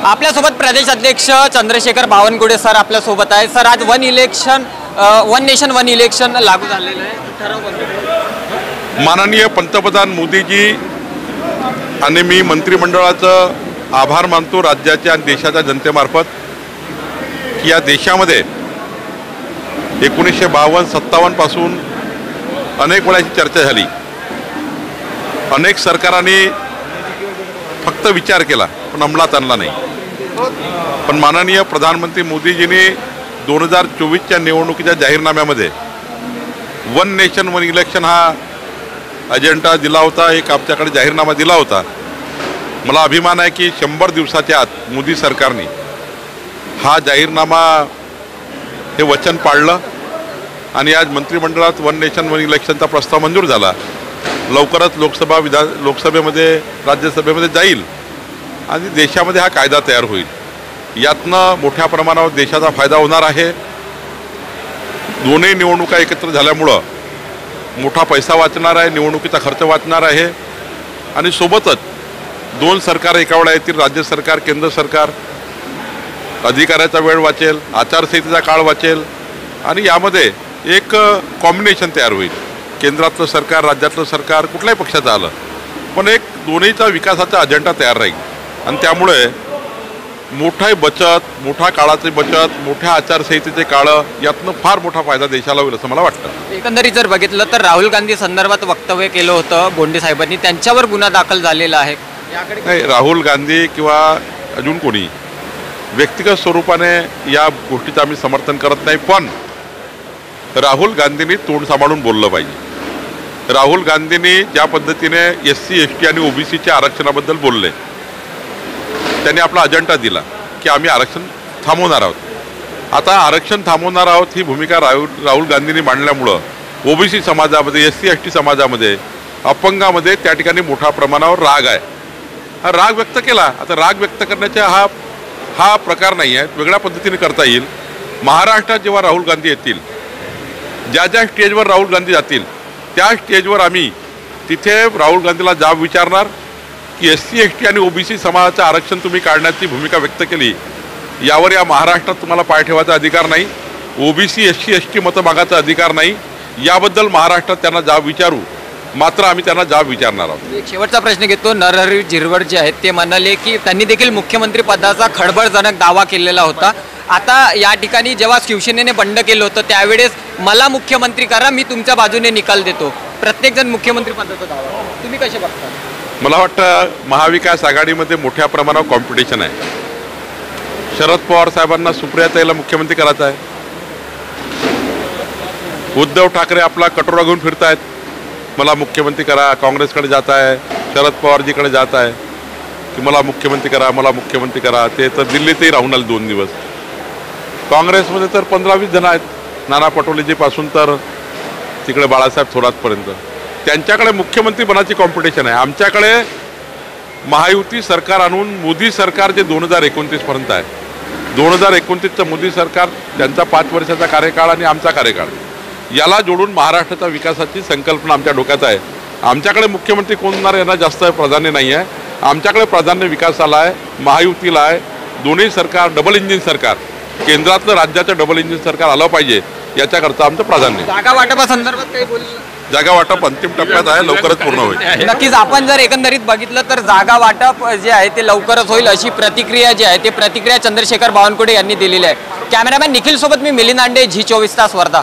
आपल्यासोबत प्रदेश अध्यक्ष चंद्रशेखर बावनकुळे सर आपल्यासोबत आहे। सर, आज वन नेशन वन इलेक्शन लागू झालेलं आहे, ठराव माननीय पंतप्रधान मोदीजी आणि मी मंत्रिमंडळाचं आभार मानतो राज्याच्या आणि देशाच्या जनतेमार्फत की या देशामध्ये 1952-57 पासून अनेक वेळाची चर्चा झाली। अनेक सरकारांनी फक्त विचार केला पण अंमलात आणला नाही। पण माननीय प्रधानमंत्री मोदीजींनी 2024च्या निवडणुकीच्या जाहीरनाम्यामध्ये वन नेशन वन इलेक्शन हा अजेंडा दिला होता, एक आमच्याकडे जाहीरनामा दिला होता। मला अभिमान आहे की 100 दिवसाच्या आत मोदी सरकारने हा जाहीरनामा हे वचन पाळलं आणि आज मंत्रिमंडळात वन नेशन वन इलेक्शनचा प्रस्ताव मंजूर झाला। लवकरच लोकसभेमध्ये राज्यसभेमध्ये जाईल आणि देशामध्ये हा कायदा तयार होईल। यातनं मोठ्या प्रमाणावर देशाचा फायदा होणार आहे। दोन्ही निवडणुका एकत्र झाल्यामुळं मोठा पैसा वाचणार आहे, निवडणुकीचा खर्च वाचणार आहे आणि सोबतच दोन सरकार एका वेळा येतील, राज्य सरकार केंद्र सरकार, अधिकाऱ्याचा वेळ वाचेल, आचारसंहितेचा काळ वाचेल आणि यामध्ये एक कॉम्बिनेशन तयार होईल। केंद्रातलं सरकार, राज्यातलं सरकार कुठल्याही पक्षाचं आलं पण एक दोन्हीचा विकासाचा अजेंडा तयार राहील आणि त्यामुळे मोठा बचत, मोठा काळाची बचत, मोठ्या आचारसंहितेचे काळं यातनं फार मोठा फायदा देशाला होईल असं मला वाटतं। एकंदरीत जर बघितलं तर राहुल गांधी संदर्भात वक्तव्य केलं होतं बोंडे साहेबांनी, त्यांच्यावर गुन्हा दाखल झालेला आहे। नाही, राहुल गांधी किंवा अजून कोणी व्यक्तिगत स्वरूपाने या गोष्टीचं आम्ही समर्थन करत नाही, पण राहुल गांधींनी तोंड सांभाळून बोललं पाहिजे। राहुल गांधींनी ज्या पद्धतीने SC ST आणि OBCच्या आरक्षणाबद्दल बोलले, त्यांनी आपला अजेंडा दिला की आम्ही आरक्षण थांबवणार आहोत। आता आरक्षण थांबवणार आहोत ही भूमिका राहुल गांधींनी मांडल्यामुळं OBC समाजामध्ये, SC ST समाजामध्ये, अपंगामध्ये त्या ठिकाणी मोठ्या प्रमाणावर राग आहे। हा राग व्यक्त केला। आता राग व्यक्त करण्याचा हा प्रकार नाही आहे, वेगळ्या पद्धतीने करता येईल। महाराष्ट्रात जेव्हा राहुल गांधी येतील, ज्या ज्या स्टेजवर राहुल गांधी जातील त्या स्टेजवर आम्ही तिथे राहुल गांधीला जाब विचारणार की SC ST आणि OBC समाजाचं आरक्षण तुम्ही काढण्याची भूमिका व्यक्त केली, यावर या महाराष्ट्रात तुम्हाला पाय ठेवायचा अधिकार नाही, OBC SC ST मतं मागायचा अधिकार नाही, याबद्दल महाराष्ट्रात त्यांना जाब विचारू, मात्र आम्ही त्यांना जाब विचारणार आहोत। एक शेवटचा प्रश्न घेतो। नरहरी झिरवळ जे आहेत ते म्हणाले की त्यांनी देखील मुख्यमंत्री पदाचा खळबळजनक दावा केलेला होता। आता या ठिकाणी जेव्हा शिवसेनेने बंड केलं होतं त्यावेळेस मला मुख्यमंत्री करा, मी तुमच्या बाजूने निकाल देतो, प्रत्येकजण मुख्यमंत्री पदाचा दावा, तुम्ही कसे बघता? मला वाटतं महाविकास आघाडीमध्ये मोठ्या प्रमाणावर कॉम्पिटिशन आहे। शरद पवार साहेबांना सुप्रियाताईला मुख्यमंत्री करायचं आहे, उद्धव ठाकरे आपला कटोरा घेऊन फिरतायत, मला मुख्यमंत्री करा, काँग्रेसकडे जात आहे, शरद पवारजीकडे जात आहे की मला मुख्यमंत्री करा, मला मुख्यमंत्री करा। ते तर दिल्लीतही राहून आले 2 दिवस। काँग्रेसमध्ये तर 15-20 जण आहेत, नाना पटोलेजीपासून तर तिकडे बाळासाहेब थोरातपर्यंत, त्यांच्याकडे मुख्यमंत्रीपणाची कॉम्पिटिशन आहे। आमच्याकडे महायुती सरकार आणून मोदी सरकार जे 2029पर्यंत आहे, 2029चं मोदी सरकार, त्यांचा 5 वर्षाचा कार्यकाळ आणि आमचा कार्यकाळ, याला जोडून महाराष्ट्राच्या विकासाची संकल्पना आमच्या डोक्यात आहे। आमच्याकडे मुख्यमंत्री कोण होणार यांना जास्त प्राधान्य नाही आहे, आमच्याकडे प्राधान्य विकासाला आहे, महायुतीला आहे। दोन्ही सरकार डबल इंजिन सरकार, केंद्रातलं राज्याचं डबल इंजिन सरकार आलं पाहिजे, याच्याकरता आमचं प्राधान्य। जागा वाटपासंदर्भात काही बोललं? जागा वाटप अंतिम टप्प्यात आहे, लवकरच पूर्ण होईल। नक्कीच आपण जर एकंदरीत बघितलं तर जागा वाटप जे आहे ते लवकरच होईल अशी प्रतिक्रिया जी आहे ते प्रतिक्रिया चंद्रशेखर बावनकुळे यांनी दिलेली आहे। कॅमेरामॅन निखिल सोबत मी मिलिंद आंडे, झी 24 तास वर्धा।